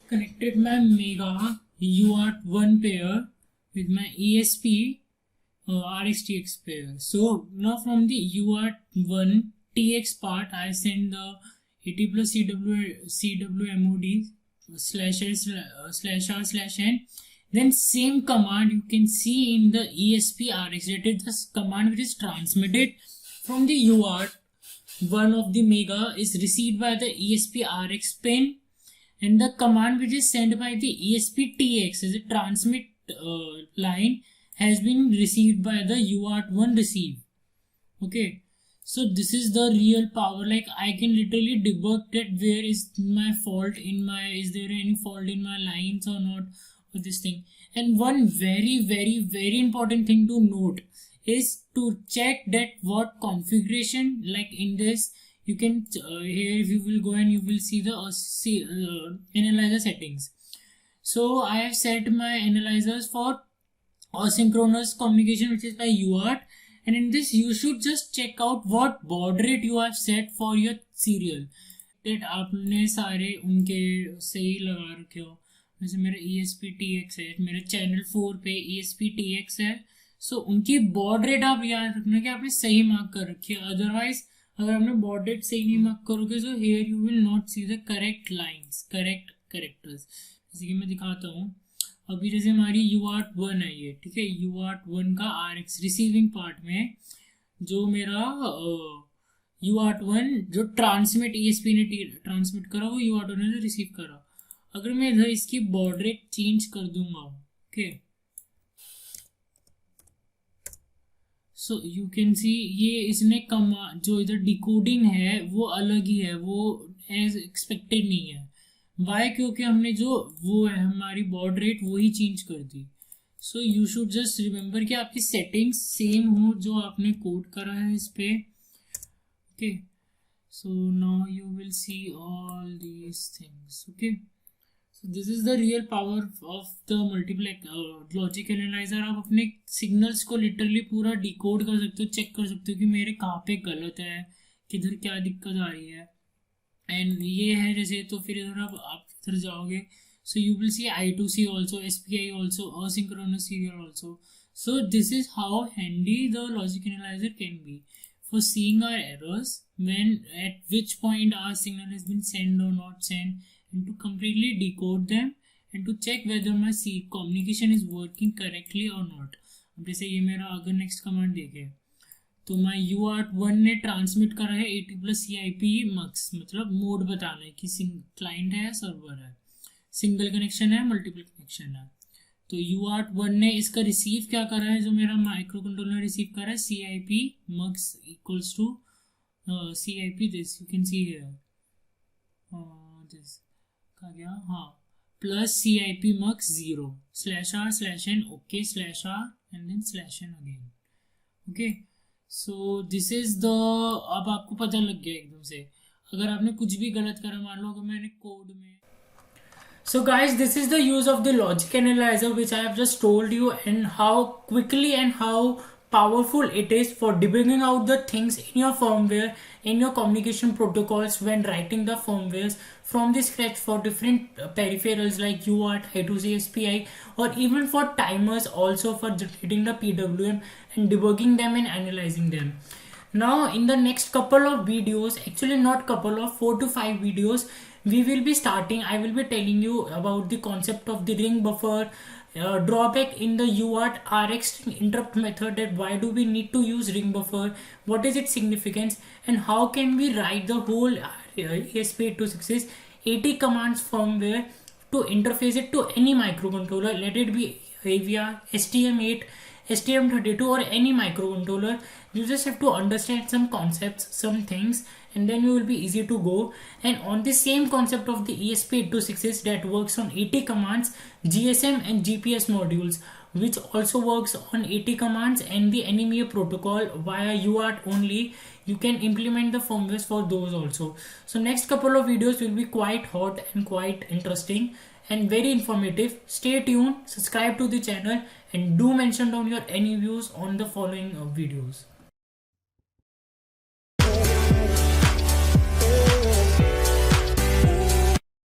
connected my Mega UART1 pair with my ESP RxTX pair. So now from the UART1 TX part, I send the 80 plus CWMOD /r/n. Then same command you can see in the ESP RX, that is the command which is transmitted from the UART. One of the Mega is received by the ESP RX pin, and the command which is sent by the ESP TX as a transmit line has been received by the UART1 receive. Okay, so this is the real power. Like I can literally debug that where is my fault in my, is there any fault in my lines or not, or this thing. And one very important thing to note is to check that what configuration, like in this you can here if you will go and you will see the analyzer settings. So I have set my analyzers for asynchronous communication, which is by UART, and in this you should just check out what baud rate you have set for your serial, that आपने सारे उनके सही लगा रखे हो. जैसे मेरा ESP-TX है, मेरे चैनल 4 पे ESP-TX है, सो उनकी बॉड रेट आप याद रखना कि आपने सही मार्क कर रखी है. अदरवाइज अगर आपने बॉड रेट सही नहीं मार्क करोगे so here you will not see the correct lines, correct characters. जैसे कि मैं दिखाता हूँ अभी, जैसे हमारी UART1 है ये, ठीक है. UART1 का RX रिसीविंग पार्ट में जो मेरा UART1 जो ट्रांसमिट ESP ने ट्रांसमिट करा वो UART1 ने रिसीव करा. अगर मैं इधर इसकी बॉड रेट चेंज कर दूंगा, ओके, सो यू कैन सी ये इसने जो इधर डिकोडिंग है वो अलग ही है, वो एज एक्सपेक्टेड नहीं है. वाई? क्योंकि हमने जो वो है हमारी बॉड रेट वही चेंज कर दी. So you should just remember कि आपकी सेटिंग्स सेम हो जो आपने कोड करा है इस पे. Okay, so now you will see all these things. Okay, so this is the real power of the multiplex logic analyser. आप अपने सिग्नल्स को लिटरली पूरा डिकोड कर सकते हो, चेक कर सकते हो कि मेरे कहाँ पे गलत है, किधर क्या दिक्कत आ रही है. एंड ये है जैसे, तो फिर इधर आप इधर जाओगे so you will see I2C also, SPI also, asynchronous serial also. So this is how handy the logic analyser can be for seeing our errors, when at which point our signal has been sent or not sent, and to completely decode them and to check whether my communication is working correctly or not. अब जैसे ये मेरा अगर next command देखे तो मैं UART1 ने transmit करा है 80 प्लस CIP मक्स, मतलब मोड बताना है कि क्लाइंट है या सर्वर है, सिंगल कनेक्शन है, मल्टीपल कनेक्शन है. तो UART1 ने इसका रिसीव क्या करा है, जो मेरा माइक्रो कंट्रोलर रिसीव करा है CIP mux equals to CIP this, you can see here this का गया, हाँ, plus CIP mux 0/r/n okay /r and then /n again. Okay, so this is the, अब आपको पता लग गया एकदम से. अगर आपने कुछ भी गलत करा, मान लो अगर मैंने कोड में. So guys, this is the use of the logic analyzer which I have just told you, and how quickly and how powerful it is for debugging out the things in your firmware, in your communication protocols when writing the firmwares from the scratch for different peripherals like UART, I2C, SPI, or even for timers also for generating the PWM and debugging them and analyzing them. Now in the next couple of videos, actually not couple of 4 to 5 videos, we will be starting, I will be telling you about the concept of the ring buffer, drawback in the UART RX interrupt method, that why do we need to use ring buffer, what is its significance, and how can we write the whole ESP8266 80 commands firmware to interface it to any microcontroller, let it be AVR, STM8, STM32 or any microcontroller. You just have to understand some concepts, some things, and then you will be easy to go. And on the same concept of the ESP8266 that works on 80 commands, GSM and GPS modules, which also works on 80 commands and the NMEA protocol via UART only, you can implement the firmwares for those also. So next couple of videos will be quite hot and quite interesting and very informative. Stay tuned, subscribe to the channel, and do mention down your any views on the following videos.